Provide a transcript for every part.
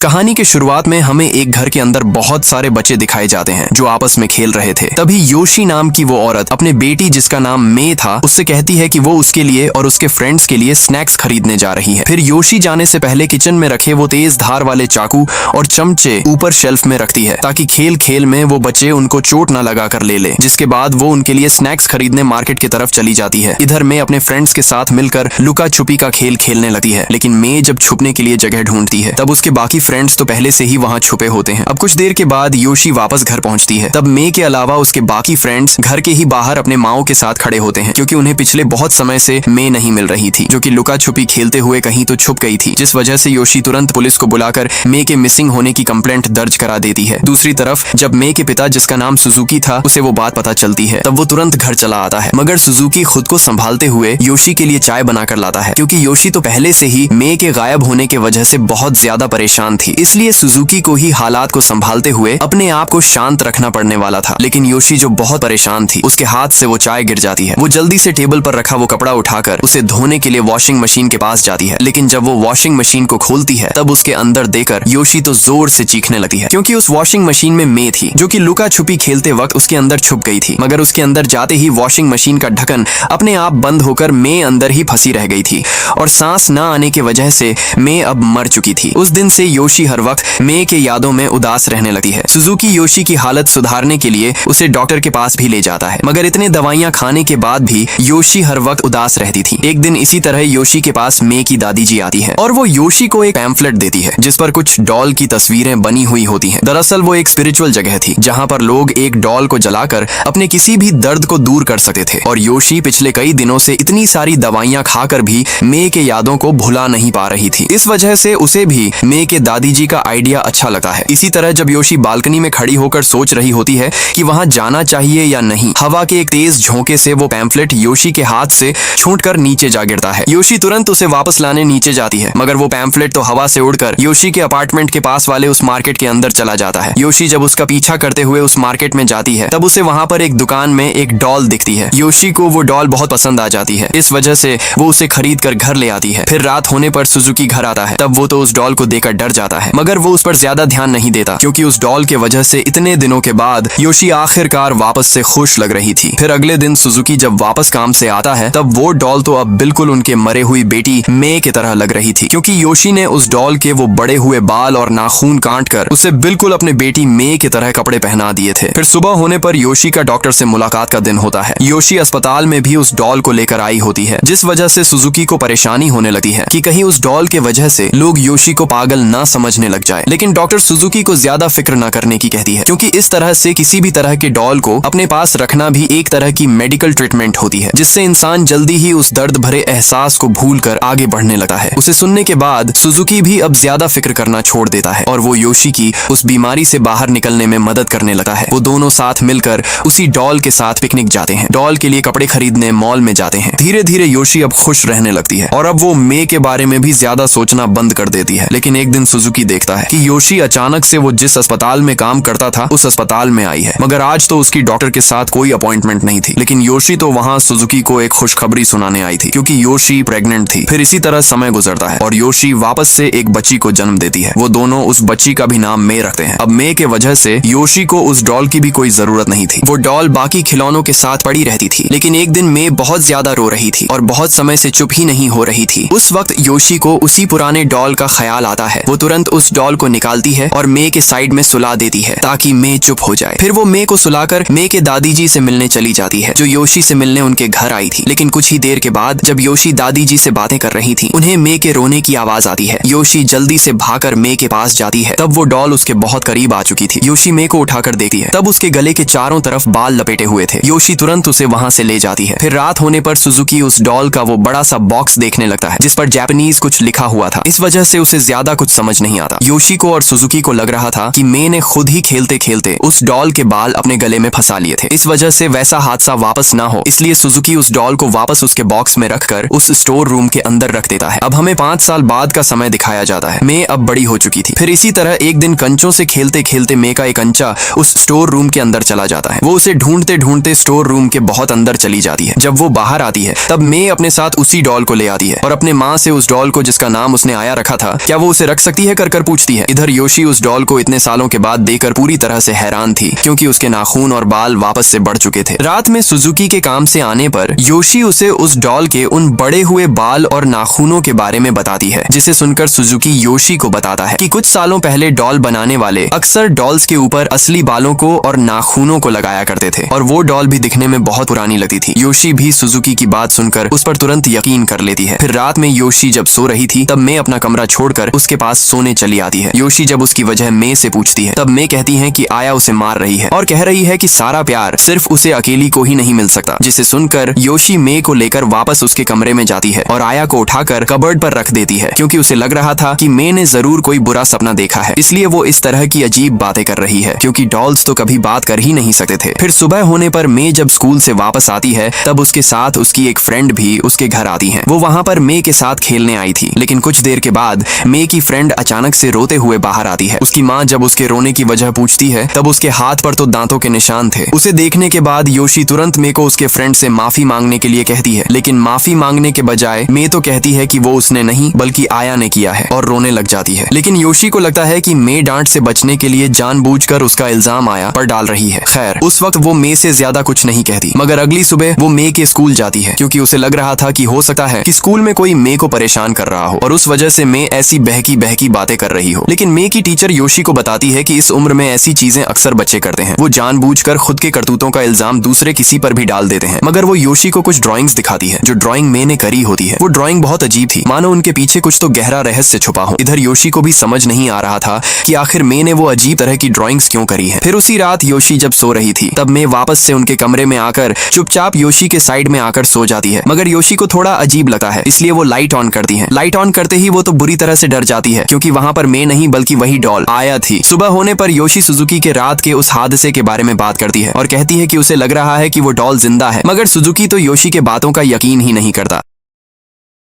कहानी के शुरुआत में हमें एक घर के अंदर बहुत सारे बच्चे दिखाए जाते हैं जो आपस में खेल रहे थे। तभी योशी नाम की वो औरत अपने बेटी जिसका नाम मे था उससे कहती है कि वो उसके लिए और उसके फ्रेंड्स के लिए स्नैक्स खरीदने जा रही है। फिर योशी जाने से पहले किचन में रखे वो तेज धार वाले चाकू और चमचे ऊपर शेल्फ में रखती है ताकि खेल खेल में वो बच्चे उनको चोट न लगा कर ले। जिसके बाद वो उनके लिए स्नैक्स खरीदने मार्केट की तरफ चली जाती है। इधर मे अपने फ्रेंड्स के साथ मिलकर लुका छुपी का खेल खेलने लगती है, लेकिन मे जब छुपने के लिए जगह ढूंढती है तब उसके बाकी फ्रेंड्स तो पहले से ही वहां छुपे होते हैं। अब कुछ देर के बाद योशी वापस घर पहुंचती है। तब मे के अलावा उसके बाकी फ्रेंड्स घर के ही बाहर अपने माओ के साथ खड़े होते हैं क्योंकि उन्हें पिछले बहुत समय से मे नहीं मिल रही थी, जो कि लुका छुपी खेलते हुए कहीं तो छुप गई थी, जिस वजह से योशी तुरंत पुलिस को बुलाकर मे के मिसिंग होने की कंप्लेंट दर्ज करा देती है। दूसरी तरफ जब मे के पिता जिसका नाम सुजुकी था उसे वो बात पता चलती है तब वो तुरंत घर चला आता है, मगर सुजुकी खुद को संभालते हुए योशी के लिए चाय बनाकर लाता है क्योंकि योशी तो पहले से ही मे के गायब होने के वजह से बहुत ज्यादा परेशान थी। इसलिए सुजुकी को ही हालात को संभालते हुए अपने आप को शांत रखना पड़ने वाला था। लेकिन योशी जो बहुत परेशान थी उसके हाथ से वो चाय गिर जाती है। वो जल्दी से टेबल पर रखा वो कपड़ा उठाकर उसे धोने के लिए वॉशिंग मशीन के पास जाती है, लेकिन जब वो वॉशिंग मशीन को खोलती है तब उसके अंदर देकर योशी तो जोर से चीखने लगती है क्योंकि उस वॉशिंग मशीन में मे थी जो कि लुका छुपी खेलते वक्त उसके अंदर छुप गई थी, मगर उसके अंदर जाते ही वॉशिंग मशीन का ढक्कन अपने आप बंद होकर मे अंदर ही फंसी रह गई थी और सांस न आने की वजह से मे अब मर चुकी थी। उस दिन से योशी हर वक्त मे के यादों में उदास रहने लगती है। सुजुकी योशी की हालत सुधारने के लिए उसे डॉक्टर के पास भी ले जाता है, मगर इतने दवाइयां खाने के बाद भी योशी हर वक्त उदास रहती थी। एक दिन इसी तरह योशी के पास मे की दादी जी आती है और वो योशी को एक पैम्फलेट देती है जिस पर कुछ डॉल की तस्वीरें बनी हुई होती हैं। दरअसल वो एक स्पिरिचुअल जगह थी जहां पर लोग एक डॉल को जलाकर अपने किसी भी दर्द को दूर कर सकते थे और योशी पिछले कई दिनों से इतनी सारी दवाइयां खाकर भी मे के यादों को भुला नहीं पा रही थी। इस वजह से उसे भी मे के दादी जी का आइडिया अच्छा लगा है। इसी तरह जब योशी बालकनी में खड़ी होकर सोच रही होती है कि वहां जाना चाहिए या नहीं, हवा के एक तेज झोंके से वो पैम्फलेट योशी के हाथ से छूटकर नीचे जा गिरता है। योशी तुरंत उसे वापस लाने नीचे जाती है, मगर वो पैम्फलेट तो हवा से उड़कर योशी के अपार्टमेंट के पास वाले उस मार्केट के अंदर चला जाता है। योशी जब उसका पीछा करते हुए उस मार्केट में जाती है तब उसे वहां पर एक दुकान में एक डॉल दिखती है। योशी को वो डॉल बहुत पसंद आ जाती है, इस वजह से वो उसे खरीद कर घर ले आती है। फिर रात होने पर सुजुकी घर आता है, तब वो तो उस डॉल को देखकर डर जाता है, मगर वो उस पर ज्यादा ध्यान नहीं देता क्योंकि उस डॉल के वजह से इतने दिनों के बाद योशी आखिरकार वापस से खुश लग रही थी। फिर अगले दिन सुजुकी जब वापस काम से आता है तब वो डॉल तो अब बिल्कुल उनके मरे हुई बेटी मे की तरह लग रही थी क्योंकि योशी ने उस डॉल के वो बड़े हुए बाल और नाखून काट कर उसे बिल्कुल अपने बेटी मे की तरह कपड़े पहना दिए थे। फिर सुबह होने पर योशी का डॉक्टर से मुलाकात का दिन होता है। योशी अस्पताल में भी उस डॉल को लेकर आई होती है, जिस वजह से सुजुकी को परेशानी होने लगती है कि कहीं उस डॉल के वजह से लोग योशी को पागल ना समझने लग जाए। लेकिन डॉक्टर सुजुकी को ज्यादा फिक्र न करने की कहती है क्योंकि इस तरह से किसी भी तरह के डॉल को अपने पास रखना भी एक तरह की मेडिकल ट्रीटमेंट होती है जिससे इंसान जल्दी ही उस दर्द भरे एहसास को भूलकर आगे बढ़ने लगता है। उसे सुनने के बाद सुजुकी भी अब ज्यादा फिक्र करना छोड़ देता है और वो योशी की उस बीमारी से बाहर निकलने में मदद करने लगा है। वो दोनों साथ मिलकर उसी डॉल के साथ पिकनिक जाते हैं, डॉल के लिए कपड़े खरीदने मॉल में जाते हैं। धीरे धीरे योशी अब खुश रहने लगती है और अब वो मे के बारे में भी ज्यादा सोचना बंद कर देती है। लेकिन एक दिन सुजुकी देखता है कि योशी अचानक से वो जिस अस्पताल में काम करता था उस अस्पताल में आई है, मगर आज तो उसकी डॉक्टर के साथ कोई अपॉइंटमेंट नहीं थी। लेकिन योशी तो वहां सुजुकी को एक खुशखबरी सुनाने आई थी क्योंकि योशी प्रेग्नेंट थी। फिर इसी तरह समय गुजरता है और योशी वापस से एक बच्ची को जन्म देती है। वो दोनों उस बच्ची का भी नाम मे रखते हैं। अब मे के वजह से योशी को उस डॉल की भी कोई जरूरत नहीं थी। वो डॉल बाकी खिलौनों के साथ पड़ी रहती थी, लेकिन एक दिन मे बहुत ज्यादा रो रही थी और बहुत समय से चुप ही नहीं हो रही थी। उस वक्त योशी को उसी पुराने डॉल का ख्याल आता है। वो तुरंत उस डॉल को निकालती है और मे के साइड में सुला देती है ताकि मे चुप हो जाए। फिर वो मे को सुलाकर मे के दादी जी से मिलने चली जाती है जो योशी से मिलने उनके घर आई थी। लेकिन कुछ ही देर के बाद जब योशी दादी जी से बातें कर रही थी उन्हें मे के रोने की आवाज आती है। योशी जल्दी से भागकर मे के पास जाती है, तब वो डॉल उसके बहुत करीब आ चुकी थी। योशी मे को उठाकर देखती है, तब उसके गले के चारों तरफ बाल लपेटे हुए थे। योशी तुरंत उसे वहां से ले जाती है। फिर रात होने पर सुजुकी उस डॉल का वो बड़ा सा बॉक्स देखने लगता है जिस पर जापानीज कुछ लिखा हुआ था। इस वजह से उसे ज्यादा कुछ समझ नहीं आता। योशी को और सुजुकी को लग रहा था कि मे ने खुद ही खेलते खेलते उस डॉल के बाल अपने गले में फंसा लिए थे। इस वजह से वैसा हादसा वापस ना हो, इसलिए सुजुकी उस डॉल को वापस उसके बॉक्स में रखकर उस स्टोर रूम के अंदर रख देता है। अब हमें 5 साल बाद का समय दिखाया जाता है। मे अब बड़ी हो चुकी थी। फिर इसी तरह एक दिन कंचों से खेलते खेलते मे का एक कंचा उस स्टोर रूम के अंदर चला जाता है। वो उसे ढूंढते ढूंढते स्टोर रूम के बहुत अंदर चली जाती है। जब वो बाहर आती है तब मे अपने साथ उसी डॉल को ले आती है और अपने माँ से उस डॉल को जिसका नाम उसने आया रखा था, क्या वो उसे रख सकती है है कर पूछती है। इधर योशी उस डॉल को इतने सालों के बाद देखकर पूरी तरह से हैरान थी, क्योंकि उसके नाखून और बाल वापस से बढ़ चुके थे। रात में सुजुकी के काम से आने पर योशी उसे उस डॉल के उन बड़े हुए बाल और नाखूनों के बारे में बताती है, जिसे सुनकर सुजुकी योशी को बताता है कि कुछ सालों पहले डॉल बनाने वाले अक्सर डॉल्स के ऊपर असली बालों को और नाखूनों को लगाया करते थे, और वो डॉल भी दिखने में बहुत पुरानी लगती थी। योशी भी सुजुकी की बात सुनकर उस पर तुरंत यकीन कर लेती है। फिर रात में योशी जब सो रही थी तब मैं अपना कमरा छोड़कर उसके पास सोने चली आती है। योशी जब उसकी वजह मैं से पूछती है तब मैं कहती है कि आया उसे मार रही है और कह रही है कि सारा प्यार सिर्फ उसे अकेली को ही नहीं मिल सकता, जिसे सुनकर योशी मे को लेकर वापस उसके कमरे में जाती है और आया को उठाकर कबर्ड पर रख देती है, क्योंकि उसे लग रहा था कि मे ने जरूर कोई बुरा सपना देखा है, इसलिए वो इस तरह की अजीब बातें कर रही है, क्योंकि डॉल्स तो कभी बात कर ही नहीं सकते थे। फिर सुबह होने पर मे जब स्कूल से वापस आती है तब उसके साथ उसकी एक फ्रेंड भी उसके घर आती है। वो वहाँ पर मे के साथ खेलने आई थी, लेकिन कुछ देर के बाद मे की फ्रेंड अचानक से रोते हुए बाहर आती है। उसकी माँ जब उसके रोने की वजह पूछती है तब उसके हाथ पर तो दांतों के निशान थे। उसे देखने के बाद योशी तुरंत मे को उसके फ्रेंड से माफी मांगने के लिए कहती है, लेकिन माफी मांगने के बजाय मे तो कहती है कि वो उसने नहीं बल्कि आया ने किया है और रोने लग जाती है। लेकिन योशी को लगता है कि मे डांट से बचने के लिए जानबूझकर उसका इल्जाम आया पर डाल रही है। खैर, उस वक्त वो मे से ज्यादा कुछ नहीं कहती, मगर अगली सुबह वो मे के स्कूल जाती है, क्योंकि उसे लग रहा था कि हो सकता है कि स्कूल में कोई मे को परेशान कर रहा हो और उस वजह से मे ऐसी बहकी बहकी बातें कर रही हो। लेकिन मे की टीचर योशी को बताती है कि इस उम्र में ऐसी चीजें अक्सर बच्चे करते हैं, वो जानबूझकर खुद के करतूतों का इल्जाम दूसरे किसी पर भी डाल देते हैं। मगर वो योशी को कुछ ड्राइंग्स दिखाती है जो ड्राइंग मे ने करी होती है। वो ड्राइंग बहुत अजीब थी, मानो उनके पीछे कुछ तो गहरा रहस्य छुपा हो। इधर योशी को भी समझ नहीं आ रहा था कि आखिर मे ने वो अजीब तरह की ड्राइंग्स क्यों करी है। फिर उसी रात योशी जब सो रही थी तब मे वापस से उनके कमरे में आकर चुपचाप योशी के साइड में आकर सो जाती है, मगर योशी को थोड़ा अजीब लगता है, इसलिए वो लाइट ऑन करती है। लाइट ऑन करते ही वो तो बुरी तरह से डर जाती है, क्योंकि वहाँ पर मे नहीं बल्कि वही डॉल आया थी। सुबह होने पर योशी सुजुकी के रात के उस हादसे के बारे में बात करती है और कहती है कि उसे लग रहा है कि वो डॉल जिंदा है, मगर सुजुकी तो योशी के बातों का यकीन ही नहीं करता,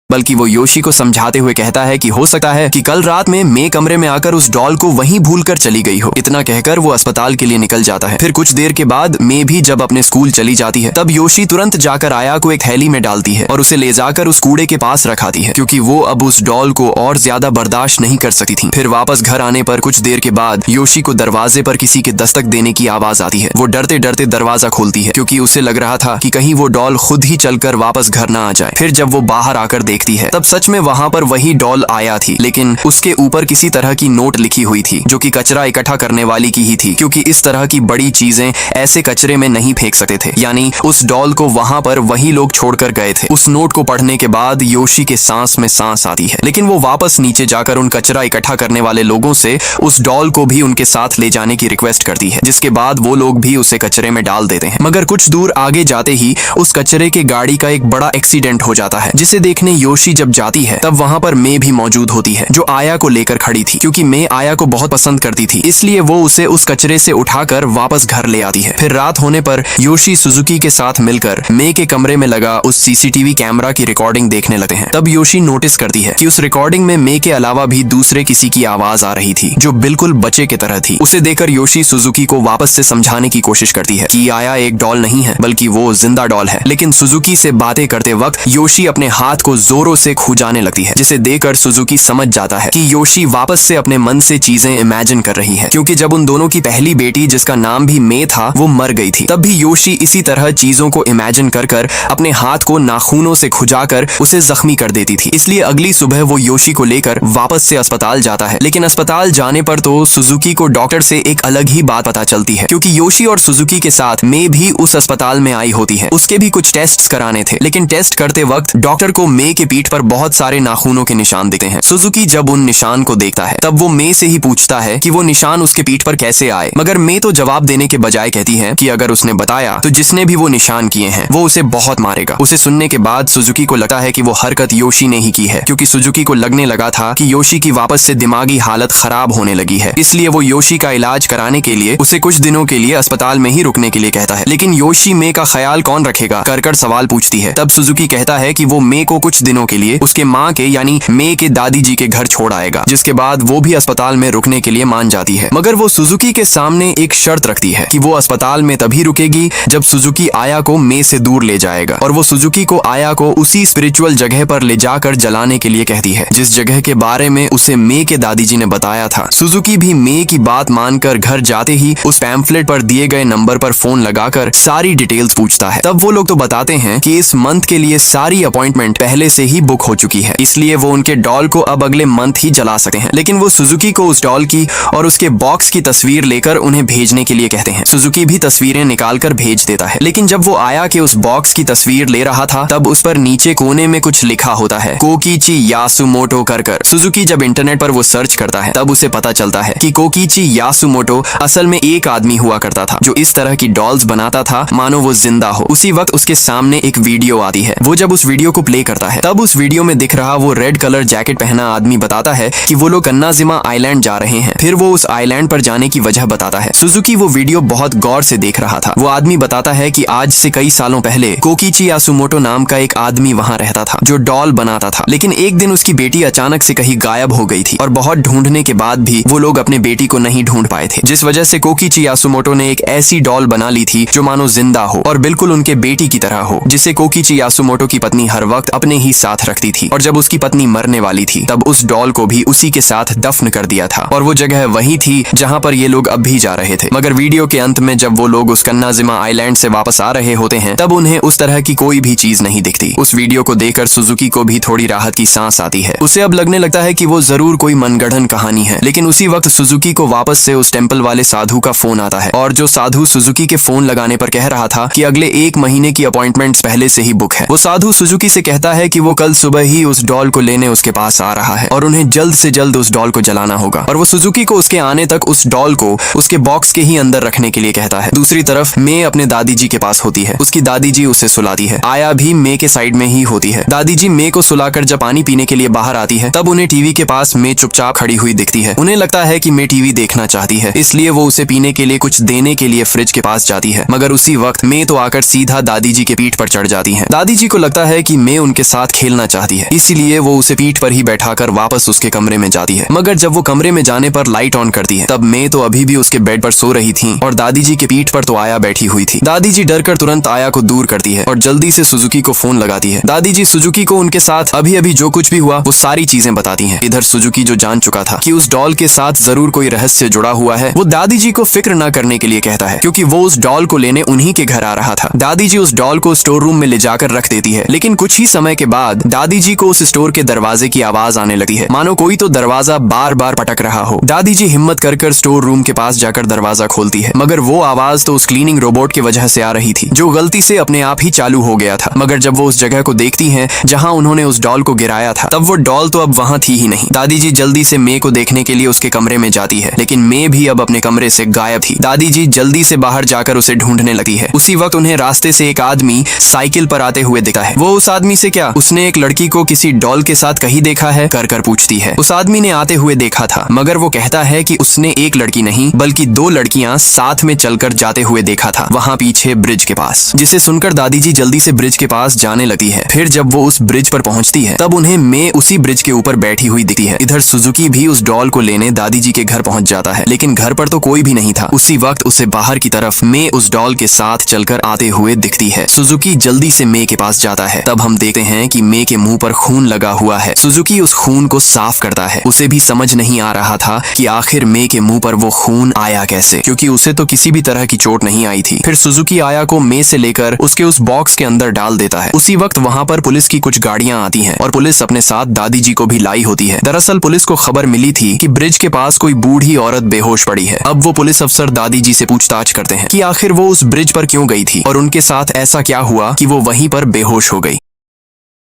बल्कि वो योशी को समझाते हुए कहता है कि हो सकता है कि कल रात में मे कमरे में आकर उस डॉल को वहीं भूलकर चली गई हो। इतना कहकर वो अस्पताल के लिए निकल जाता है। फिर कुछ देर के बाद मे भी जब अपने स्कूल चली जाती है तब योशी तुरंत जाकर आया को एक थैली में डालती है और उसे ले जाकर उस कूड़े के पास रखाती है, क्योंकि वो अब उस डॉल को और ज्यादा बर्दाश्त नहीं कर सकती थी। फिर वापस घर आने पर कुछ देर के बाद योशी को दरवाजे पर किसी के दस्तक देने की आवाज आती है। वो डरते डरते दरवाजा खोलती है, क्योंकि उसे लग रहा था कि कहीं वो डॉल खुद ही चलकर वापस घर न आ जाए। फिर जब वो बाहर आकर देखती है तब सच में वहाँ पर वही डॉल आया थी, लेकिन उसके ऊपर किसी तरह की नोट लिखी हुई थी जो कि कचरा इकट्ठा करने वाली की ही थी, क्योंकि इस तरह की बड़ी चीजें ऐसे कचरे में नहीं फेंक सकते थे। यानी उस डॉल को वहाँ पर वही लोग छोड़कर गए थे। उस नोट को पढ़ने के बाद योशी के सांस में सांस आती है, लेकिन वो वापस नीचे जाकर उन कचरा इकट्ठा करने वाले लोगों से उस डॉल को भी उनके साथ ले जाने की रिक्वेस्ट करती है, जिसके बाद वो लोग भी उसे कचरे में डाल देते हैं। मगर कुछ दूर आगे जाते ही उस कचरे के गाड़ी का एक बड़ा एक्सीडेंट हो जाता है, जिसे देखने योशी जब जाती है तब वहाँ पर मे भी मौजूद होती है, जो आया को लेकर खड़ी थी। क्योंकि मे आया को बहुत पसंद करती थी, इसलिए वो उसे उस कचरे से उठाकर वापस घर ले आती है। फिर रात होने पर योशी सुजुकी के साथ मिलकर मे के कमरे में लगा उस सीसीटीवी कैमरा की रिकॉर्डिंग देखने लगते हैं। तब योशी नोटिस करती है कि उस रिकॉर्डिंग में मे के अलावा भी दूसरे किसी की आवाज आ रही थी, जो बिल्कुल बच्चे की तरह थी। उसे देखकर योशी सुजुकी को वापस से समझाने की कोशिश करती है कि आया एक डॉल नहीं है बल्कि वो जिंदा डॉल है। लेकिन सुजुकी से बातें करते वक्त योशी अपने हाथ को जोरों से खुजाने लगती है, जिसे देखकर सुजुकी समझ जाता है कि योशी वापस से अपने मन से चीजें इमेजिन कर रही है, क्योंकि जब उन दोनों की पहली बेटी जिसका नाम भी मे था वो मर गई थी, तब भी योशी इसी तरह चीजों को इमेजिन कर कर अपने हाथ को नाखूनों से खुजाकर उसे जख्मी कर देती थी। इसलिए अगली सुबह वो योशी को लेकर वापस से अस्पताल जाता है। लेकिन अस्पताल जाने पर तो सुजुकी को डॉक्टर से एक अलग ही बात पता चलती है, क्योंकि योशी और सुजुकी के साथ मे भी उस अस्पताल में आई होती है। उसके भी कुछ टेस्ट कराने थे, लेकिन टेस्ट करते वक्त डॉक्टर को मे के पीठ पर बहुत सारे नाखूनों के निशान दिखते हैं। सुजुकी जब उन निशान को देखता है तब वो मे से ही पूछता है कि वो निशान उसके पीठ पर कैसे आए, मगर मे तो जवाब देने के बजाय कहती है कि अगर उसने बताया तो जिसने भी वो निशान किए हैं वो उसे बहुत मारेगा। उसे सुनने के बाद सुजुकी को लगता है कि वो हरकत योशी ने ही की है, क्योंकि सुजुकी को लगने लगा था कि योशी की वापस से दिमागी हालत खराब होने लगी है। इसलिए वो योशी का इलाज कराने के लिए उसे कुछ दिनों के लिए अस्पताल में ही रुकने के लिए कहता है। लेकिन योशी मे का ख्याल कौन रखेगा कर सवाल पूछती है। तब सुजुकी कहता है कि वो मे को कुछ दिनों के लिए उसके माँ के यानी मे के दादी जी के घर छोड़ आएगा, जिसके बाद वो भी अस्पताल में रुकने के लिए मान जाती है। मगर वो सुजुकी के सामने एक शर्त रखती है कि वो अस्पताल में तभी रुकेगी जब सुजुकी आया को मे से दूर ले जाएगा, और वो सुजुकी को आया को उसी स्पिरिचुअल जगह पर ले जाकर जलाने के लिए कहती है जिस जगह के बारे में उसे मे के दादी जी ने बताया था। सुजुकी भी मे की बात मानकर घर जाते ही उस पैम्फलेट पर दिए गए नंबर पर फोन लगाकर सारी डिटेल्स पूछता है। तब वो लोग तो बताते हैं कि इस मंथ के लिए सारी अपॉइंटमेंट पहले से ही बुक हो चुकी है, इसलिए वो उनके डॉल को अब अगले मंथ ही जला सकते हैं। लेकिन वो सुजुकी को उस डॉल की और उसके बॉक्स की तस्वीर लेकर उन्हें भेजने के लिए कहते हैं। सुजुकी भी तस्वीरें निकालकर भेज देता है, लेकिन जब वो आया के उस बॉक्स की तस्वीर ले रहा था तब उस पर नीचे कोने में कुछ लिखा होता है, कोकीची यासुमोटो कर। सुजुकी जब इंटरनेट पर वो सर्च करता है तब उसे पता चलता है कि कोकीची यासुमोटो असल में एक आदमी हुआ करता था जो इस तरह की डॉल्स बनाता था मानो वो जिंदा हो। उसी वक्त उसके सामने एक वीडियो आती है। वो जब उस वीडियो को प्ले करता है तब उस वीडियो में दिख रहा वो रेड कलर जैकेट पहना आदमी बताता है कि वो लोग कन्नाजिमा आइलैंड जा रहे हैं। फिर वो उस आइलैंड पर जाने की वजह बताता है। सुजुकी वो वीडियो बहुत गौर से देख रहा था। वो आदमी बताता है कि आज से कई सालों पहले कोकीची यासुमोटो नाम का एक आदमी वहाँ रहता था जो डॉल बनाता था, लेकिन एक दिन उसकी बेटी अचानक से कहीं गायब हो गई थी और बहुत ढूंढने के बाद भी वो लोग अपने बेटी को नहीं ढूंढ पाए थे, जिस वजह से कोकीची यासुमोटो ने एक ऐसी डॉल बना ली थी जो मानो जिंदा हो और बिल्कुल उनके बेटी की तरह हो, जिसे कोकीची यासुमोटो की पत्नी हर वक्त अपने ही साथ रखती थी। और जब उसकी पत्नी मरने वाली थी तब उस डॉल को भी उसी के साथ दफन कर दिया था, और वो जगह वही थी जहाँ पर ये लोग अब भी जा रहे थे। मगर वीडियो के अंत में जब वो लोग उस कन्नाजिमा आइलैंड से वापस आ रहे होते हैं तब उन्हें उस तरह की कोई भी चीज नहीं दिखती। उस वीडियो को देखकर सुजुकी को भी थोड़ी राहत की सांस आती है। उसे अब लगने लगता है कि वो जरूर कोई मनगढ़ंत कहानी है। लेकिन उसी वक्त सुजुकी को वापस से उस टेम्पल वाले साधु का फोन आता है, और जो साधु सुजुकी के फोन लगाने पर कह रहा था कि अगले 1 महीने की अपॉइंटमेंट्स पहले से ही बुक है। वो साधु सुजुकी से कहता है कि वो कल सुबह ही उस डॉल को लेने उसके पास आ रहा है और उन्हें जल्द से जल्द उस डॉल को जलाना होगा, और वो सुजुकी को उसके आने तक उस डॉल को उसके बॉक्स के ही अंदर रखने के लिए कहता है। दूसरी तरफ मे अपने दादी जी के पास होती है। उसकी दादी जी उसे सुलाती है। आया भी मे के साइड में ही होती है। दादी जी मे को सुलाकर जब पानी पीने के लिए बाहर आती है तब उन्हें टीवी के पास मे चुपचाप खड़ी हुई दिखती है। उन्हें लगता है कि मे टीवी देखना चाहती है, इसलिए वो उसे पीने के लिए कुछ देने के लिए फ्रिज के पास जाती है। मगर उसी वक्त मे तो आकर सीधा दादी जी के पीठ पर चढ़ जाती है। दादी जी को लगता है कि मे उनके साथ खेलना चाहती है, इसीलिए वो उसे पीठ पर ही बैठाकर वापस उसके कमरे में जाती है। मगर जब वो कमरे में जाने पर लाइट ऑन करती है तब मे तो अभी भी उसके बेड पर सो रही थी और दादी जी के पीठ पर तो आया बैठी हुई थी। दादी जी डरकर तुरंत आया को दूर करती है और जल्दी से सुजुकी को फोन लगाती है। दादी जी सुजुकी को उनके साथ अभी अभी जो कुछ भी हुआ वो सारी चीजें बताती हैं। इधर सुजुकी जो जान चुका था कि उस डॉल के साथ जरूर कोई रहस्य जुड़ा हुआ है, वो दादी जी को फिक्र न करने के लिए कहता है, क्योंकि वो उस डॉल को लेने उन्हीं के घर आ रहा था। दादी जी उस डॉल को स्टोर रूम में ले जाकर रख देती है, लेकिन कुछ ही समय के बाद दादी जी को उस स्टोर के दरवाजे की आवाज आने लगती है, मानो कोई तो दरवाजा बार बार पटक रहा हो। दादी जी हिम्मत कर स्टोर रूम के पास जाकर दरवाजा खोलती है, मगर वो आवाज तो उस क्लीनिंग रोबोट की वजह से आ रही थी जो गलती से अपने आप ही चालू हो गया था। मगर जब वो उस जगह को देखती हैं जहां उन्होंने उस डॉल को गिराया था तब वो डॉल तो अब वहां थी ही नहीं। दादी जी जल्दी से मे को देखने के लिए उसके कमरे में जाती है, लेकिन मे भी अब अपने कमरे से गायब थी। दादी जी जल्दी से बाहर जाकर उसे ढूंढने लगती है। उसी वक्त उन्हें रास्ते से एक आदमी साइकिल पर आते हुए दिखता है। वो उस आदमी से क्या उसने एक लड़की को किसी डॉल के साथ कहीं देखा है कर पूछती है। उस आदमी ने आते हुए देखा था, मगर वो कहता है कि उसने एक लड़की नहीं बल्कि 2 लड़कियां साथ में चलकर जाते हुए देखा था वहां पीछे ब्रिज के पास। जिसे सुनकर दादी जी जल्दी से ब्रिज के पास जाने लगती है। फिर जब वो उस ब्रिज पर पहुंचती है तब उन्हें मे उसी ब्रिज के ऊपर बैठी हुई दिखती है। इधर सुजुकी भी उस डॉल को लेने दादी जी के घर पहुंच जाता है, लेकिन घर पर तो कोई भी नहीं था। उसी वक्त उसे बाहर की तरफ मे उस डॉल के साथ चलकर आते हुए दिखती है। सुजुकी जल्दी से मे के पास जाता है। तब हम देखते हैं कि मे के मुंह पर खून लगा हुआ है। सुजुकी उस खून को साफ करता है। उसे भी समझ नहीं आ रहा था कि आखिर मे के मुंह पर वो खून आया कैसे, क्योंकि उसे तो किसी भी तरह की चोट नहीं आई थी। फिर सुजुकी आया को मे से लेकर उसके उस बॉक्स के अंदर डाल देता है। उसी वक्त वहाँ पर पुलिस की कुछ गाड़ियां आती हैं और पुलिस अपने साथ दादी जी को भी लाई होती है। दरअसल पुलिस को खबर मिली थी कि ब्रिज के पास कोई बूढ़ी औरत बेहोश पड़ी है। अब वो पुलिस अफसर दादी जी से पूछताछ करते हैं कि आखिर वो उस ब्रिज पर क्यों गई थी और उनके साथ ऐसा क्या हुआ कि वो वहीं पर बेहोश हो गई।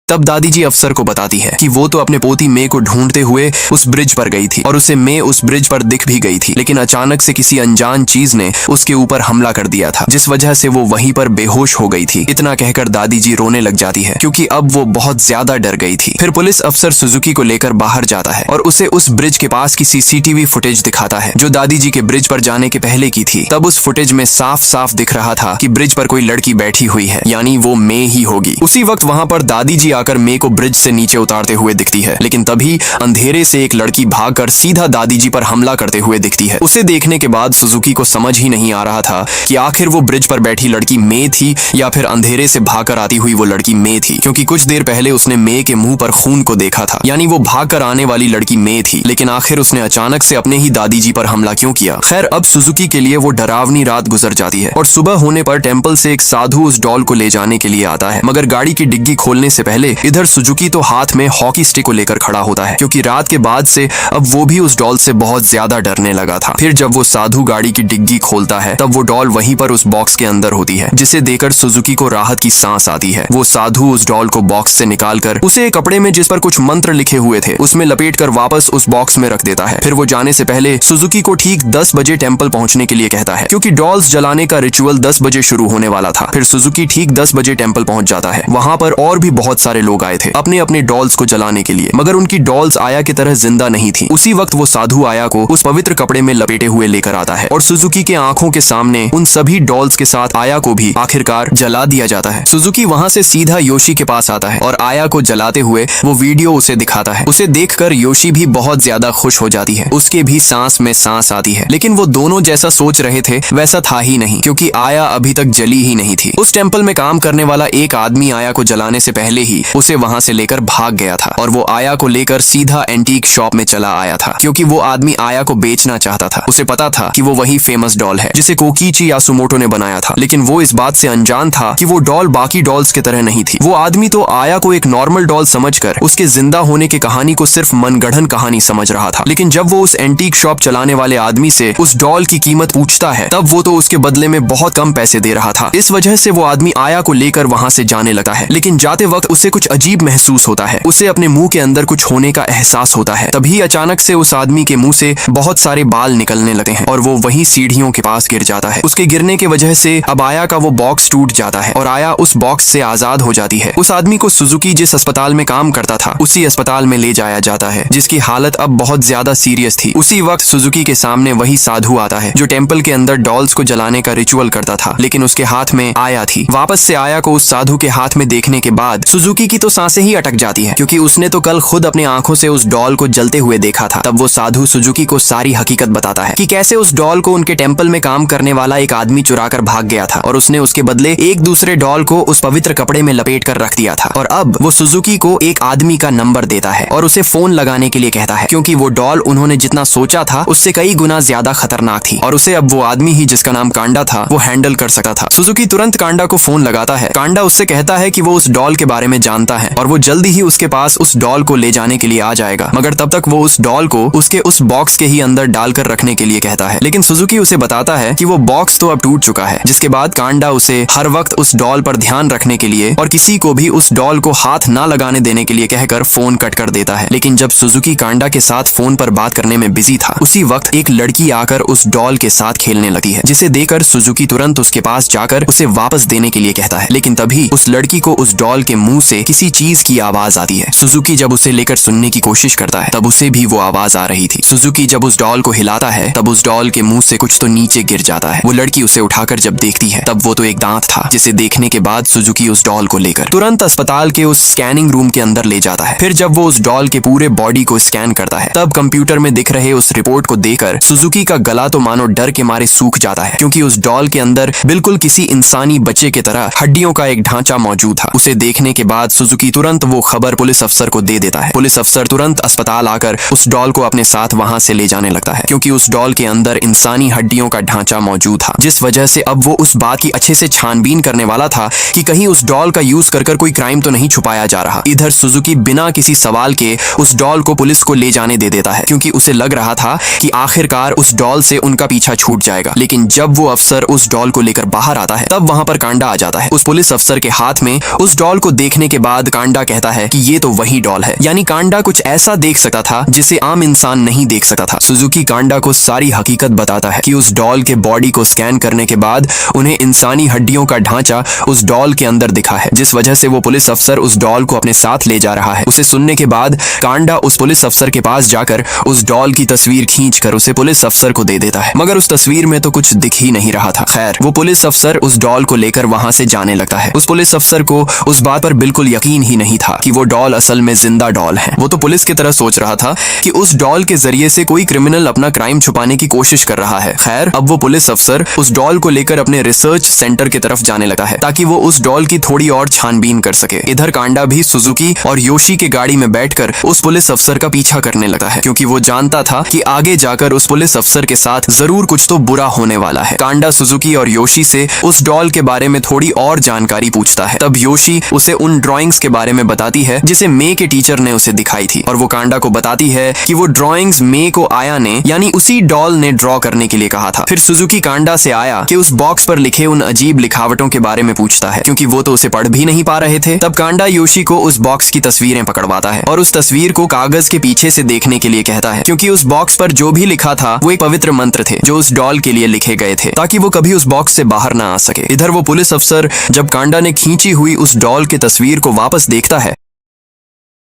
तब दादी जी अफसर को बताती है कि वो तो अपने पोती मे को ढूंढते हुए उस ब्रिज पर गई थी और उसे मे उस ब्रिज पर दिख भी गई थी, लेकिन अचानक से किसी अनजान चीज ने उसके ऊपर हमला कर दिया था, जिस वजह से वो वहीं पर बेहोश हो गई थी। इतना कहकर दादी जी रोने लग जाती है, क्योंकि अब वो बहुत ज्यादा डर गई थी। फिर पुलिस अफसर सुजुकी को लेकर बाहर जाता है और उसे उस ब्रिज के पास की CCTV फुटेज दिखाता है जो दादी जी के ब्रिज पर जाने के पहले की थी। तब उस फुटेज में साफ साफ दिख रहा था कि ब्रिज पर कोई लड़की बैठी हुई है, यानी वो मे ही होगी। उसी वक्त वहाँ पर दादी जी आकर मे को ब्रिज से नीचे उतारते हुए दिखती है। लेकिन तभी अंधेरे से एक लड़की भागकर सीधा दादी जी पर हमला करते हुए दिखती है। उसे देखने के बाद सुजुकी को समझ ही नहीं आ रहा था कि आखिर वो ब्रिज पर बैठी लड़की मे थी या फिर अंधेरे से भागकर आती हुई वो लड़की मे थी, क्योंकि कुछ देर पहले उसने मे के मुंह पर खून को देखा था, यानी वो भागकर आने वाली लड़की मे थी। लेकिन आखिर उसने अचानक से अपने ही दादी जी पर हमला क्यों किया? खैर, अब सुजुकी के लिए वो डरावनी रात गुजर जाती है और सुबह होने पर टेम्पल से एक साधु उस डॉल को ले जाने के लिए आता है। मगर गाड़ी की डिग्गी खोलने से पहले इधर सुजुकी तो हाथ में हॉकी स्टिक को लेकर खड़ा होता है, क्योंकि रात के बाद से अब वो भी उस डॉल से बहुत ज्यादा डरने लगा था। फिर जब वो साधु गाड़ी की डिग्गी खोलता है तब वो डॉल वहीं पर उस बॉक्स के अंदर होती है, जिसे देखकर सुजुकी को राहत की सांस आती है। वो साधु उस डॉल को बॉक्स से निकालकर उसे एक कपड़े में जिस पर कुछ मंत्र लिखे हुए थे उसमें लपेटकर वापस उस बॉक्स में रख देता है। फिर वो जाने से पहले सुजुकी को ठीक 10 बजे टेम्पल पहुंचने के लिए कहता है, क्योंकि डॉल्स जलाने का रिचुअल 10 बजे शुरू होने वाला था। फिर सुजुकी ठीक 10 बजे टेम्पल पहुंच जाता है। वहां पर और भी बहुत सारे लोग आए थे अपने अपने डॉल्स को जलाने के लिए, मगर उनकी डॉल्स आया की तरह जिंदा नहीं थी। उसी वक्त वो साधु आया को उस पवित्र कपड़े में लपेटे हुए लेकर आता है और सुजुकी के आंखों के सामने उन सभी डॉल्स के साथ आया को भी आखिरकार जला दिया जाता है। सुजुकी वहां से सीधा योशी के पास आता है और आया को जलाते हुए वो वीडियो उसे दिखाता है। उसे देखकर योशी भी बहुत ज्यादा खुश हो जाती है, उसके भी सांस में सांस आती है। लेकिन वो दोनों जैसा सोच रहे थे वैसा था ही नहीं, क्योंकि आया अभी तक जली ही नहीं थी। उस टेम्पल में काम करने वाला एक आदमी आया को जलाने से पहले ही उसे वहां से लेकर भाग गया था और वो आया को लेकर सीधा एंटीक शॉप में चला आया था, क्योंकि वो आदमी आया को बेचना चाहता था। उसे पता था कि वो वही फेमस डॉल है जिसे कोकीची यासुमोटो ने बनाया था, लेकिन वो इस बात से अनजान था कि वो डॉल बाकी डॉल्स की तरह नहीं थी। वो आदमी तो आया को एक नॉर्मल डॉल समझकर उसके जिंदा होने की कहानी को सिर्फ मनगढ़ंत कहानी समझ रहा था। लेकिन जब वो उस एंटीक शॉप चलाने वाले आदमी से उस डॉल की कीमत पूछता है तब वो तो उसके बदले में बहुत कम पैसे दे रहा था। इस वजह से वो आदमी आया को लेकर वहां से जाने लगा है। लेकिन जाते वक्त उसे कुछ अजीब महसूस होता है, उसे अपने मुंह के अंदर कुछ होने का एहसास होता है। तभी अचानक से उस आदमी के मुंह से बहुत सारे बाल निकलने लगते हैं और वो वहीं सीढ़ियों के पास गिर जाता है। उसके गिरने की वजह से अब आया का वो बॉक्स टूट जाता है और आया उस बॉक्स से आजाद हो जाती है। उस आदमी को सुजुकी जिस अस्पताल में काम करता था उसी अस्पताल में ले जाया जाता है, जिसकी हालत अब बहुत ज्यादा सीरियस थी। उसी वक्त सुजुकी के सामने वही साधु आता है जो टेम्पल के अंदर डॉल्स को जलाने का रिचुअल करता था, लेकिन उसके हाथ में आया थी। वापस से आया को उस साधु के हाथ में देखने के बाद सुजुकी की तो सांसें ही अटक जाती है, क्योंकि उसने तो कल खुद अपनी आंखों से उस डॉल को जलते हुए देखा था। तब वो साधु सुजुकी को सारी हकीकत बताता है कि कैसे उस डॉल को उनके टेम्पल में काम करने वाला एक आदमी चुरा कर भाग गया था और उसने उसके बदले एक दूसरे डॉल को उस पवित्र कपड़े में लपेट कर रख दिया था। और अब वो सुजुकी को एक आदमी का नंबर देता है और उसे फोन लगाने के लिए कहता है, क्योंकि वो डॉल उन्होंने जितना सोचा था उससे कई गुना ज्यादा खतरनाक थी और उसे अब वो आदमी ही जिसका नाम कांडा था वो हैंडल कर सकता था। सुजुकी तुरंत कांडा को फोन लगाता है। कांडा उससे कहता है कि वो उस डॉल के बारे में जानता है और वो जल्दी ही उसके पास उस डॉल को ले जाने के लिए आ जाएगा, मगर तब तक वो उस डॉल को उसके उस बॉक्स के ही अंदर डालकर रखने के लिए कहता है। लेकिन सुजुकी उसे बताता है कि वो बॉक्स तो अब टूट चुका है, जिसके बाद कांडा उसे हर वक्त उस डॉल पर ध्यान रखने के लिए और किसी को भी उस डॉल को हाथ ना लगाने देने के लिए कहकर फोन कट कर देता है। लेकिन जब सुजुकी कांडा के साथ फोन पर बात करने में बिजी था उसी वक्त एक लड़की आकर उस डॉल के साथ खेलने लगती है, जिसे देखकर सुजुकी तुरंत उसके पास जाकर उसे वापस देने के लिए कहता है। लेकिन तभी उस लड़की को उस डॉल के मुंह से किसी चीज की आवाज आती है। सुजुकी जब उसे लेकर सुनने की कोशिश करता है तब उसे भी वो आवाज आ रही थी। सुजुकी जब उस डॉल को हिलाता है तब उस डॉल के मुंह से कुछ तो नीचे गिर जाता है। वो लड़की उसे उठाकर जब देखती है तब वो तो एक दांत था, जिसे देखने के बाद सुजुकी उस डॉल को लेकर तुरंत अस्पताल के उस स्कैनिंग रूम के अंदर ले जाता है। फिर जब वो उस डॉल के पूरे बॉडी को स्कैन करता है तब कंप्यूटर में दिख रहे उस रिपोर्ट को देखकर सुजुकी का गला तो मानो डर के मारे सूख जाता है, क्योंकि उस डॉल के अंदर बिल्कुल किसी इंसानी बच्चे की तरह हड्डियों का एक ढांचा मौजूद था। उसे देखने के बाद सुजुकी तुरंत वो खबर पुलिस अफसर को दे देता है। पुलिस अफसर तुरंत अस्पताल आकर उस डॉल को अपने साथ वहां से ले जाने लगता है, क्योंकि उस डॉल के अंदर इंसानी हड्डियों का ढांचा मौजूद था, जिस वजह से अब वो उस बात की अच्छे से छानबीन करने वाला था कि कहीं उस डॉल का यूज कर कोई क्राइम तो नहीं छुपाया जा रहा। इधर सुजुकी बिना किसी सवाल के उस डॉल को पुलिस को ले जाने दे देता है, क्योंकि उसे लग रहा था कि आखिरकार उस डॉल से उनका पीछा छूट जाएगा। लेकिन जब वो अफसर उस डॉल को लेकर बाहर आता है तब वहां पर कांडा आ जाता है। उस पुलिस अफसर के हाथ में उस डॉल को देखने के बाद कांडा कहता है कि ये तो वही डॉल है, यानी कांडा कुछ ऐसा देख सकता था जिसे आम इंसान नहीं देख सकता था। सुजुकी कांडा को सारी हकीकत बताता है कि उस डॉल के बॉडी को स्कैन करने के बाद उन्हें इंसानी हड्डियों का ढांचा उस डॉल के अंदर दिखा है, जिस वजह से वो पुलिस अफसर उस डॉल को अपने साथ ले जा रहा है। उसे सुनने के बाद कांडा उस पुलिस अफसर के पास जाकर उस डॉल की तस्वीर खींचकर उसे पुलिस अफसर को दे देता है, मगर उस तस्वीर में तो कुछ दिख ही नहीं रहा था। खैर, वो पुलिस अफसर उस डॉल को लेकर वहां से जाने लगता है। उस पुलिस अफसर को उस बात पर बिल्कुल बिल्कुल यकीन ही नहीं था कि वो डॉल असल में जिंदा डॉल है। वो तो पुलिस की तरह सोच रहा था कि उस डॉल के जरिए से कोई क्रिमिनल अपना क्राइम छुपाने की कोशिश कर रहा है। खैर, अब वो पुलिस अफसर उस डॉल को लेकर अपने रिसर्च सेंटर की तरफ जाने लगा है ताकि वो उस डॉल की थोड़ी और छानबीन कर सके। इधर कांडा भी सुजुकी और योशी के गाड़ी में बैठकर उस पुलिस अफसर का पीछा करने लगा है, क्योंकि वो जानता था कि आगे जाकर उस पुलिस अफसर के साथ जरूर कुछ तो बुरा होने वाला है। कांडा सुजुकी और योशी से उस डॉल के बारे में थोड़ी और जानकारी पूछता है। तब योशी उसे उन ड्राइंग्स के बारे में बताती है जिसे मे के टीचर ने उसे दिखाई थी, और वो कांडा को बताती है कि वो ड्राइंग्स मे को आया ने यानी उसी डॉल ने ड्रॉ करने के लिए कहा था। फिर सुजुकी कांडा से आया कि उस बॉक्स पर लिखे उन अजीब लिखावटों के बारे में पूछता है, क्योंकि वो तो उसे पढ़ भी नहीं पा रहे थे। तब कांडा योशी को उस बॉक्स की तस्वीरें पकड़वाता है और उस तस्वीर को कागज के पीछे से देखने के लिए कहता है, क्योंकि उस बॉक्स पर जो भी लिखा था वो एक पवित्र मंत्र थे जो उस डॉल के लिए लिखे गए थे ताकि वो कभी उस बॉक्स से बाहर ना आ सके। इधर वो पुलिस अफसर जब कांडा ने खींची हुई उस डॉल की तस्वीर को वापस देखता है,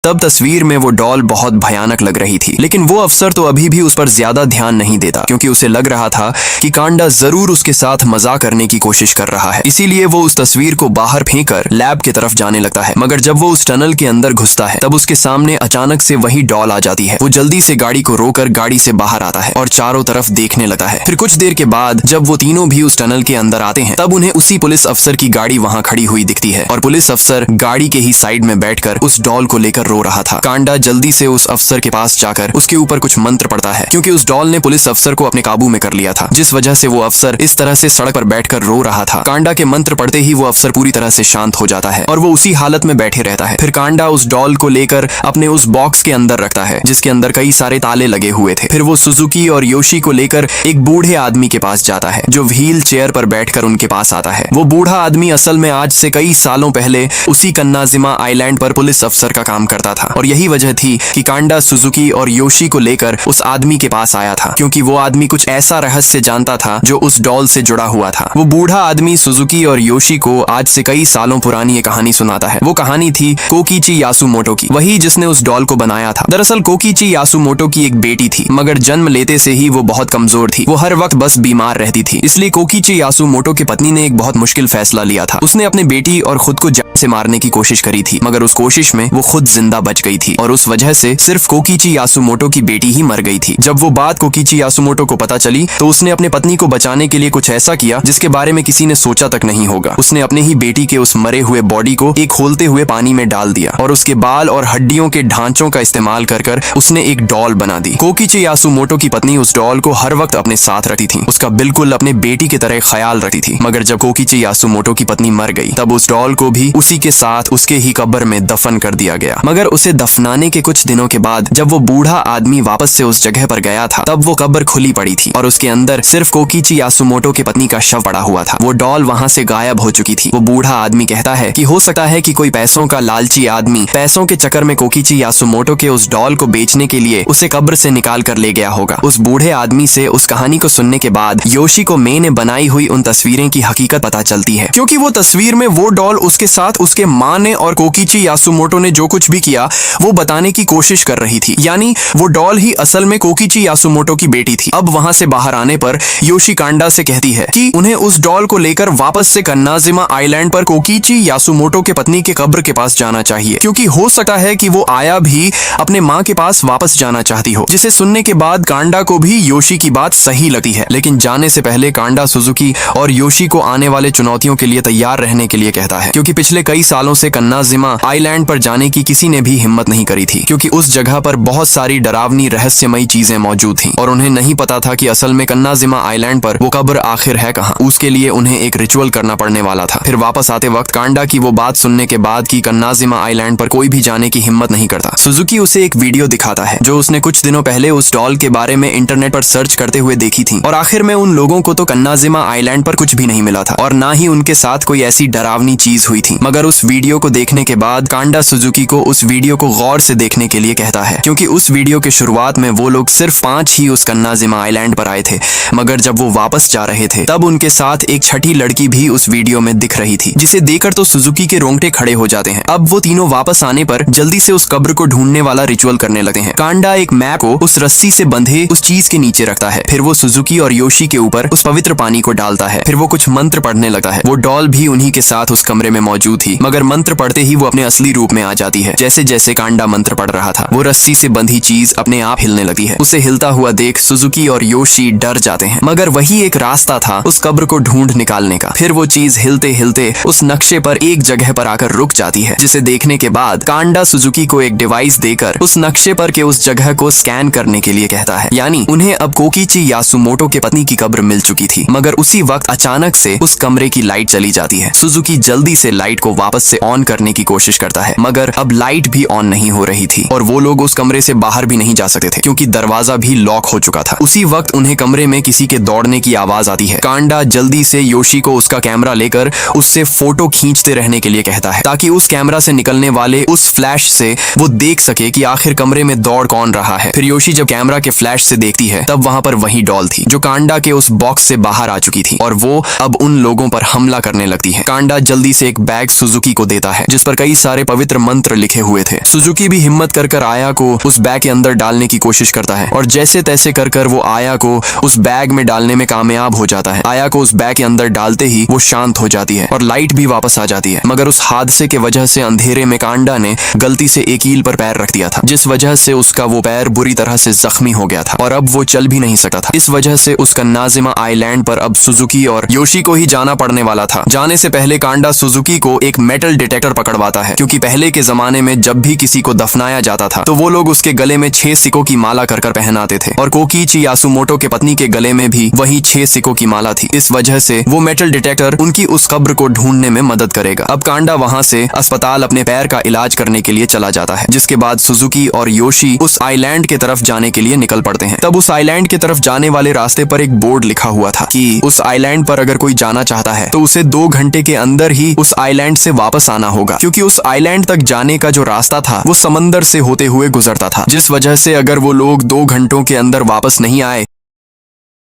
तब तस्वीर में वो डॉल बहुत भयानक लग रही थी, लेकिन वो अफसर तो अभी भी उस पर ज्यादा ध्यान नहीं देता, क्योंकि उसे लग रहा था कि कांडा जरूर उसके साथ मजाक करने की कोशिश कर रहा है। इसीलिए वो उस तस्वीर को बाहर फेंककर लैब की तरफ जाने लगता है। मगर जब वो उस टनल के अंदर घुसता है तब उसके सामने अचानक से वही डॉल आ जाती है। वो जल्दी से गाड़ी को रोककर गाड़ी से बाहर आता है और चारों तरफ देखने लगता है। फिर कुछ देर के बाद जब वो तीनों भी उस टनल के अंदर आते हैं तब उन्हें उसी पुलिस अफसर की गाड़ी वहां खड़ी हुई दिखती है, और पुलिस अफसर गाड़ी के ही साइड में बैठकर उस डॉल को लेकर रो रहा था। कांडा जल्दी से उस अफसर के पास जाकर उसके ऊपर कुछ मंत्र पढ़ता है, क्योंकि उस डॉल ने पुलिस अफसर को अपने काबू में कर लिया था, जिस वजह से वो अफसर इस तरह से सड़क पर बैठकर रो रहा था। कांडा के मंत्र पढ़ते ही वो अफसर पूरी तरह से शांत हो जाता है और वो उसी हालत में बैठे रहता है। फिर कांडा उस डॉल को लेकर अपने उस बॉक्स के अंदर रखता है जिसके अंदर कई सारे ताले लगे हुए थे। फिर वो सुजुकी और योशी को लेकर एक बूढ़े आदमी के पास जाता है जो व्हील चेयर पर बैठकर उनके पास आता है। वो बूढ़ा आदमी असल में आज से कई सालों पहले उसी कन्नाजिमा आइलैंड पर पुलिस अफसर का काम करता था, और यही वजह थी कि कांडा सुजुकी और योशी को लेकर उस आदमी के पास आया था, क्योंकि वो आदमी कुछ ऐसा रहस्य जानता था जो उस डॉल से जुड़ा हुआ था। वो बूढ़ा आदमी सुजुकी और योशी को आज से कई सालों पुरानी एक कहानी सुनाता है। वो कहानी थी कोकीची यासुमोटो की, वही जिसने उस डॉल को बनाया था। दरअसल कोकीची यासुमोटो की एक बेटी थी, मगर जन्म लेते से ही वो बहुत कमजोर थी। वो हर वक्त बस बीमार रहती थी, इसलिए कोकीची यासुमोटो की पत्नी ने एक बहुत मुश्किल फैसला लिया था। उसने अपनी बेटी और खुद को जान से मारने की कोशिश करी थी, मगर उस कोशिश में वो खुद जिंदा बच गई थी, और उस वजह से सिर्फ कोकीची यासुमोटो की बेटी ही मर गई थी। जब वो बात कोकीची यासुमोटो को पता चली तो उसने अपने पत्नी को बचाने के लिए कुछ ऐसा किया जिसके बारे में किसी ने सोचा तक नहीं होगा। उसने अपने ही बेटी के उस मरे हुए बॉडी को एक खोलते हुए पानी में डाल दिया और उसके बाल और हड्डियों के ढांचों का इस्तेमाल कर उसने एक डॉल बना दी। कोकीची यासुमोटो की पत्नी उस डॉल को हर वक्त अपने साथ रखती थी, उसका बिल्कुल अपने बेटी की तरह ख्याल रखती थी। मगर जब कोकीची यासुमोटो की पत्नी मर गई तब उस डॉल को भी उसी के साथ उसके ही कब्र में दफन कर दिया गया। मगर उसे दफनाने के कुछ दिनों के बाद जब वो बूढ़ा आदमी वापस से उस जगह पर गया था तब वो कब्र खुली पड़ी थी और उसके अंदर सिर्फ कोकीची यासुमोटो की पत्नी का शव पड़ा हुआ था। वो डॉल वहां से गायब हो चुकी थी। वो बूढ़ा आदमी कहता है कि हो सकता है कि कोई पैसों का लालची आदमी पैसों के चक्कर में कोकीची यासुमोटो के उस डॉल को बेचने के लिए उसे कब्र से निकाल कर ले गया होगा। उस बूढ़े आदमी से उस कहानी को सुनने के बाद योशी को मे ने बनाई हुई उन तस्वीरें की हकीकत पता चलती है, क्योंकि वो तस्वीर में वो डॉल उसके साथ उसके माँ ने और कोकीची यासुमोटो ने जो कुछ भी किया वो बताने की कोशिश कर रही थी, यानी वो डॉल ही असल में कोकीची यासुमोटो की बेटी थी। अब वहां से बाहर आने पर योशी कांडा से कहती है कि उन्हें उस डॉल को लेकर वापस से कन्नाजिमा आइलैंड पर कोकीची यासुमोटो के पत्नी के कब्र के पास जाना चाहिए, क्योंकि हो सकता है कि वो आया भी अपने माँ के पास वापस जाना चाहती हो। जिसे सुनने के बाद कांडा को भी योशी की बात सही लगती है, लेकिन जाने से पहले कांडा सुजुकी और योशी को आने वाले चुनौतियों के लिए तैयार रहने के लिए कहता है, क्योंकि पिछले कई सालों से कन्नाजिमा आइलैंड पर जाने की किसी ने भी हिम्मत नहीं करी थी, क्योंकि उस जगह पर बहुत सारी डरावनी रहस्यमयी चीजें मौजूद थीं और उन्हें नहीं पता था कि असल में कन्नाजिमा आइलैंड पर वो कब्र आखिर है कहाँ। उसके लिए उन्हें एक रिचुअल करना पड़ने वाला था। फिर वापस आते वक्त कांडा की वो बात सुनने के बाद कि कन्नाजिमा आइलैंड पर कोई भी जाने की हिम्मत नहीं करता, सुजुकी उसे एक वीडियो दिखाता है जो उसने कुछ दिनों पहले उस डॉल के बारे में इंटरनेट पर सर्च करते हुए देखी थी, और आखिर में उन लोगों को तो कन्नाजिमा आइलैंड पर कुछ भी नहीं मिला था और ना ही उनके साथ कोई ऐसी डरावनी चीज हुई थी। मगर उस वीडियो को देखने के बाद कांडा सुजुकी को उस वीडियो को गौर से देखने के लिए कहता है, क्योंकि उस वीडियो के शुरुआत में वो लोग सिर्फ 5 ही उस कन्नाजिमा आइलैंड पर आए थे, मगर जब वो वापस जा रहे थे तब उनके साथ एक छठी लड़की भी उस वीडियो में दिख रही थी, जिसे देखकर तो सुजुकी के रोंगटे खड़े हो जाते हैं। अब वो तीनों वापस आने पर जल्दी से उस कब्र को ढूंढने वाला रिचुअल करने लगते हैं। कांडा एक मैप को उस रस्सी से बंधे उस चीज के नीचे रखता है, फिर वो सुजुकी और योशी के ऊपर उस पवित्र पानी को डालता है, फिर वो कुछ मंत्र पढ़ने लगता है। वो डॉल भी उन्हीं के साथ उस कमरे में मौजूद थी, मगर मंत्र पढ़ते ही वो अपने असली रूप में आ जाती है। जैसे जैसे कांडा मंत्र पढ़ रहा था, वो रस्सी से बंधी चीज अपने आप हिलने लगती है। उसे हिलता हुआ देख सुजुकी और योशी डर जाते हैं, मगर वही एक रास्ता था उस कब्र को ढूंढ निकालने का। फिर वो चीज हिलते हिलते उस नक्शे पर एक जगह पर आकर रुक जाती है, जिसे देखने के बाद कांडा सुजुकी को एक डिवाइस देकर उस नक्शे पर के उस जगह को स्कैन करने के लिए कहता है। यानी उन्हें अब कोकीची यासुमोटो के पत्नी की कब्र मिल चुकी थी। मगर उसी वक्त अचानक से उस कमरे की लाइट चली जाती है। सुजुकी जल्दी से लाइट को वापस से ऑन करने की कोशिश करता है, मगर अब लाइट भी ऑन नहीं हो रही थी और वो लोग उस कमरे से बाहर भी नहीं जा सकते थे, क्योंकि दरवाजा भी लॉक हो चुका था। उसी वक्त उन्हें कमरे में किसी के दौड़ने की आवाज आती है। कांडा जल्दी से योशी को उसका कैमरा लेकर उससे फोटो खींचते रहने के लिए कहता है, ताकि उस कैमरा से निकलने वाले उस फ्लैश से वो देख सके कि आखिर कमरे में दौड़ कौन रहा है। फिर योशी जब कैमरा के फ्लैश से देखती है, तब वहां पर वही डॉल थी जो कांडा के उस बॉक्स से बाहर आ चुकी थी, और वो अब उन लोगों पर हमला करने लगती है। कांडा जल्दी से एक बैग सुजुकी को देता है, जिस पर कई सारे पवित्र मंत्र लिखे हुए थे। सुजुकी भी हिम्मत कर आया को उस बैग के अंदर डालने की कोशिश करता है, और जैसे तैसे कर वो आया को उस बैग में डालने में कामयाब हो जाता है। आया को उस बैग के अंदर डालते ही वो शांत हो जाती है और लाइट भी वापस आ जाती है। मगर उस हादसे के वजह से अंधेरे में कांडा ने गलती से एक ईल पर पैर रख दिया था, जिस वजह से उसका वो पैर बुरी तरह से जख्मी हो गया था और अब वो चल भी नहीं सकता था। इस वजह से उस कन्नाजिमा आइलैंड पर अब सुजुकी और योशी को ही जाना पड़ने वाला था। जाने से पहले कांडा सुजुकी को एक मेटल डिटेक्टर पकड़वाता है, क्योंकि पहले के जमाने में जब भी किसी को दफनाया जाता था तो वो लोग उसके गले में 6 सिक्कों की माला कर पहनाते थे, और कोकीची यासुमोटो के पत्नी के गले में भी वही 6 सिक्कों की माला थी। इस वजह से वो मेटल डिटेक्टर उनकी उस कब्र को ढूंढने में मदद करेगा। अब कांडा वहां से अस्पताल अपने पैर का इलाज करने के लिए चला जाता है, जिसके बाद सुजुकी और योशी उस आइलैंड के तरफ जाने के लिए निकल पड़ते हैं। तब उस आइलैंड की तरफ जाने वाले रास्ते पर एक बोर्ड लिखा हुआ था कि उस आइलैंड पर अगर कोई जाना चाहता है तो उसे 2 घंटे के अंदर ही उस आइलैंड से वापस आना होगा, क्योंकि उस आइलैंड तक जाने का जो रास्ता था वो समंदर से होते हुए गुजरता था, जिस वजह से अगर वो लोग 2 घंटों के अंदर वापस नहीं आए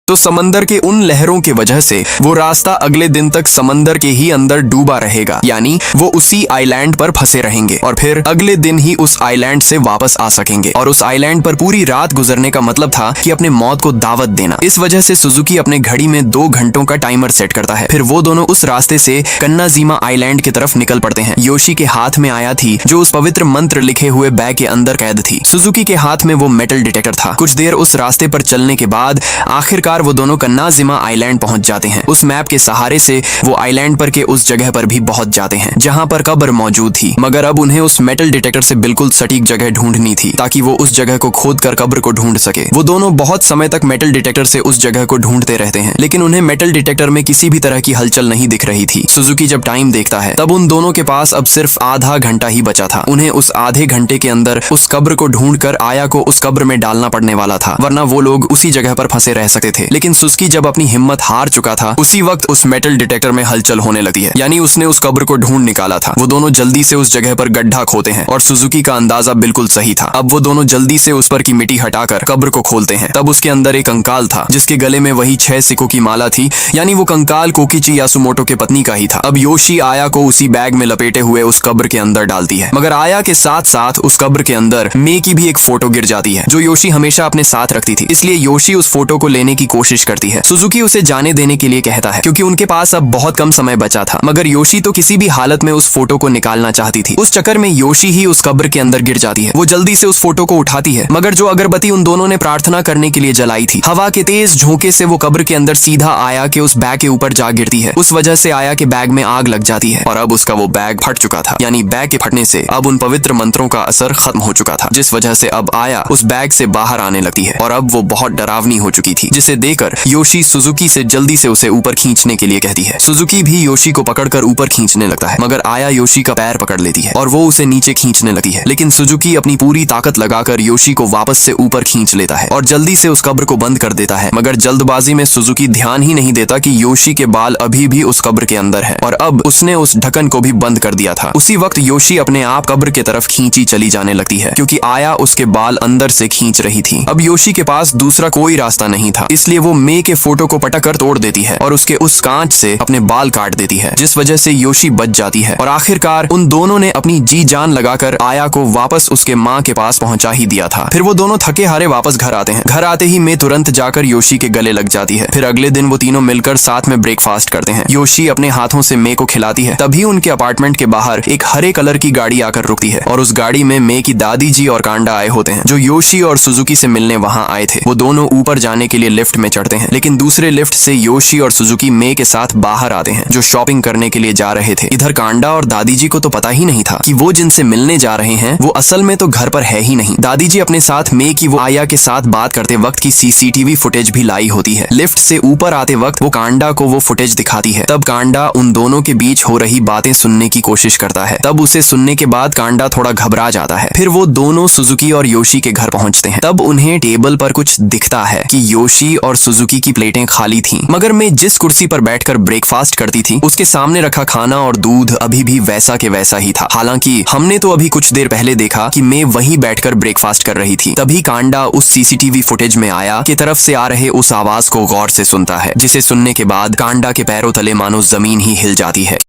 तो समंदर के उन लहरों की वजह से वो रास्ता अगले दिन तक समंदर के ही अंदर डूबा रहेगा। यानी वो उसी आइलैंड पर फंसे रहेंगे और फिर अगले दिन ही उस आइलैंड से वापस आ सकेंगे, और उस आइलैंड पर पूरी रात गुजरने का मतलब था कि अपने मौत को दावत देना। इस वजह से सुजुकी अपने घड़ी में 2 घंटों का टाइमर सेट करता है। फिर वो दोनों उस रास्ते से कन्नाजिमा आइलैंड की तरफ निकल पड़ते हैं। योशी के हाथ में आया थी जो उस पवित्र मंत्र लिखे हुए बैग के अंदर कैद थी। सुजुकी के हाथ में वो मेटल डिटेक्टर था। कुछ देर उस रास्ते पर चलने के बाद आखिरकार वो दोनों कन्नाजिमा आइलैंड पहुंच जाते हैं। उस मैप के सहारे से वो आइलैंड पर के उस जगह पर भी पहुंच जाते हैं जहां पर कब्र मौजूद थी, मगर अब उन्हें उस मेटल डिटेक्टर से बिल्कुल सटीक जगह ढूंढनी थी ताकि वो उस जगह को खोद कर कब्र को ढूंढ सके। वो दोनों बहुत समय तक मेटल डिटेक्टर से उस जगह को ढूंढते रहते हैं, लेकिन उन्हें मेटल डिटेक्टर में किसी भी तरह की हलचल नहीं दिख रही थी। सुजुकी जब टाइम देखता है तब उन दोनों के पास अब सिर्फ आधा घंटा ही बचा था। उन्हें उस आधे घंटे के अंदर उस कब्र को ढूंढकर आया को उस कब्र में डालना पड़ने वाला था, वरना वो लोग उसी जगह पर फंसे रह सकते थे। लेकिन सुजुकी जब अपनी हिम्मत हार चुका था, उसी वक्त उस मेटल डिटेक्टर में हलचल होने लगती है, यानी उसने उस कब्र को ढूंढ निकाला था। वो दोनों जल्दी से उस जगह पर गड्ढा खोदते हैं और सुजुकी का अंदाजा बिल्कुल सही था। अब वो दोनों जल्दी से उस पर की मिट्टी हटाकर कब्र को खोलते हैं। तब उसके अंदर एक कंकाल था जिसके गले में वही 6 सिक्कों की माला थी, यानी वो कंकाल कोकीची यासुमोटो के पत्नी का ही था। अब योशी आया को उसी बैग में लपेटे हुए उस कब्र के अंदर डालती है, मगर आया के साथ साथ उस कब्र के अंदर मे की भी एक फोटो गिर जाती है जो योशी हमेशा अपने साथ रखती थी। इसलिए योशी उस फोटो को लेने की कोशिश करती है। सुजुकी उसे जाने देने के लिए कहता है क्योंकि उनके पास अब बहुत कम समय बचा था, मगर योशी तो किसी भी हालत में उस फोटो को निकालना चाहती थी। उस चक्कर में योशी ही उस कब्र के अंदर गिर जाती है। वो जल्दी से उस फोटो को उठाती है, मगर जो अगरबत्ती उन दोनों ने प्रार्थना करने के लिए जलाई थी, हवा के तेज झोंके से वो कब्र के अंदर सीधा आया के उस बैग के ऊपर जा गिरती है। उस वजह से आया के बैग में आग लग जाती है और अब उसका वो बैग फट चुका था, यानी बैग के फटने से अब उन पवित्र मंत्रों का असर खत्म हो चुका था, जिस वजह से अब आया उस बैग से बाहर आने लगती है और अब वो बहुत डरावनी हो चुकी थी, जिसे देकर योशी सुजुकी से जल्दी से उसे ऊपर खींचने के लिए कहती है। सुजुकी भी योशी को पकड़कर ऊपर खींचने लगता है, मगर आया योशी का पैर पकड़ लेती है और वो उसे नीचे खींचने लगती है। लेकिन सुजुकी अपनी पूरी ताकत लगाकर योशी को वापस से ऊपर खींच लेता है और जल्दी से उस कब्र को बंद कर देता है। मगर जल्दबाजी में सुजुकी ध्यान ही नहीं देता कि योशी के बाल अभी भी उस कब्र के अंदर है और अब उसने उस ढक्कन को भी बंद कर दिया था। उसी वक्त योशी अपने आप कब्र की तरफ खींची चली जाने लगती है, क्योंकि आया उसके बाल अंदर से खींच रही थी। अब योशी के पास दूसरा कोई रास्ता नहीं था, इसलिए वो मे के फोटो को पटक कर तोड़ देती है और उसके उस कांच से अपने बाल काट देती है, जिस वजह से योशी बच जाती है। और आखिरकार उन दोनों ने अपनी जी जान लगाकर आया को वापस उसके माँ के पास पहुंचा ही दिया था। फिर वो दोनों थके हारे वापस घर आते हैं। घर आते ही मे तुरंत जाकर योशी के गले लग जाती है। फिर अगले दिन वो तीनों मिलकर साथ में ब्रेकफास्ट करते हैं। योशी अपने हाथों से मे को खिलाती है। तभी उनके अपार्टमेंट के बाहर एक हरे कलर की गाड़ी आकर रुकती है और उस गाड़ी में मे की दादी जी और कांडा आए होते हैं, जो योशी और सुजुकी से मिलने वहां आए थे। वो दोनों ऊपर जाने के लिए लिफ्ट में चढ़ते हैं, लेकिन दूसरे लिफ्ट से योशी और सुजुकी मे के साथ बाहर आते हैं, जो शॉपिंग करने के लिए जा रहे थे। इधर कांडा और दादी जी को तो पता ही नहीं था कि वो जिनसे मिलने जा रहे हैं वो असल में तो घर पर है ही नहीं। दादी जी अपने साथ मे की वो आया के साथ बात करते वक्त की सीसीटीवी फुटेज भी लाई होती है। लिफ्ट से ऊपर आते वक्त वो कांडा को वो फुटेज दिखाती है। तब कांडा उन दोनों के बीच हो रही बातें सुनने की कोशिश करता है। तब उसे सुनने के बाद कांडा थोड़ा घबरा जाता है। फिर वो दोनों सुजुकी और योशी के घर पहुंचते हैं। तब उन्हें टेबल पर कुछ दिखता है कि योशी और सुजुकी की प्लेटें खाली थीं, मगर मैं जिस कुर्सी पर बैठकर ब्रेकफास्ट करती थी उसके सामने रखा खाना और दूध अभी भी वैसा के वैसा ही था। हालांकि हमने तो अभी कुछ देर पहले देखा कि मैं वहीं बैठकर ब्रेकफास्ट कर रही थी। तभी कांडा उस सीसीटीवी फुटेज में आया की तरफ से आ रहे उस आवाज को गौर से सुनता है, जिसे सुनने के बाद कांडा के पैरों तले मानो जमीन ही हिल जाती है,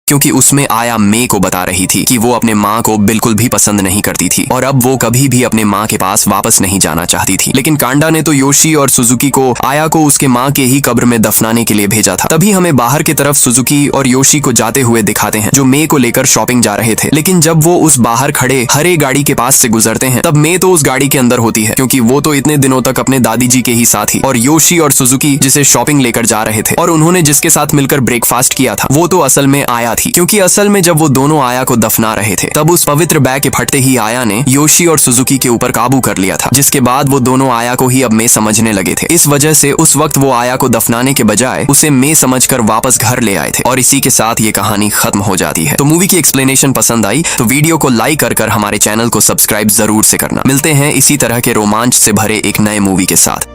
क्योंकि उसमें आया मे को बता रही थी कि वो अपने माँ को बिल्कुल भी पसंद नहीं करती थी और अब वो कभी भी अपने माँ के पास वापस नहीं जाना चाहती थी। लेकिन कांडा ने तो योशी और सुजुकी को आया को उसके माँ के ही कब्र में दफनाने के लिए भेजा था। तभी हमें बाहर की तरफ सुजुकी और योशी को जाते हुए दिखाते हैं, जो मे को लेकर शॉपिंग जा रहे थे। लेकिन जब वो उस बाहर खड़े हरे गाड़ी के पास से गुजरते हैं तब मे तो उस गाड़ी के अंदर होती है, क्योंकि वो तो इतने दिनों तक अपने दादी जी के ही साथ ही। और योशी और सुजुकी जिसे शॉपिंग लेकर जा रहे थे और उन्होंने जिसके साथ मिलकर ब्रेकफास्ट किया था, वो तो असल में आया थी, क्योंकि असल में जब वो दोनों आया को दफना रहे थे तब उस पवित्र बैग के फटते ही आया ने योशी और सुजुकी के ऊपर काबू कर लिया था, जिसके बाद वो दोनों आया को ही अब मे समझने लगे थे। इस वजह से उस वक्त वो आया को दफनाने के बजाय उसे मे समझकर वापस घर ले आए थे और इसी के साथ ये कहानी खत्म हो जाती है। तो मूवी की एक्सप्लेनेशन पसंद आई तो वीडियो को लाइक कर हमारे चैनल को सब्सक्राइब जरूर से करना। मिलते हैं इसी तरह के रोमांच से भरे एक नए मूवी के साथ।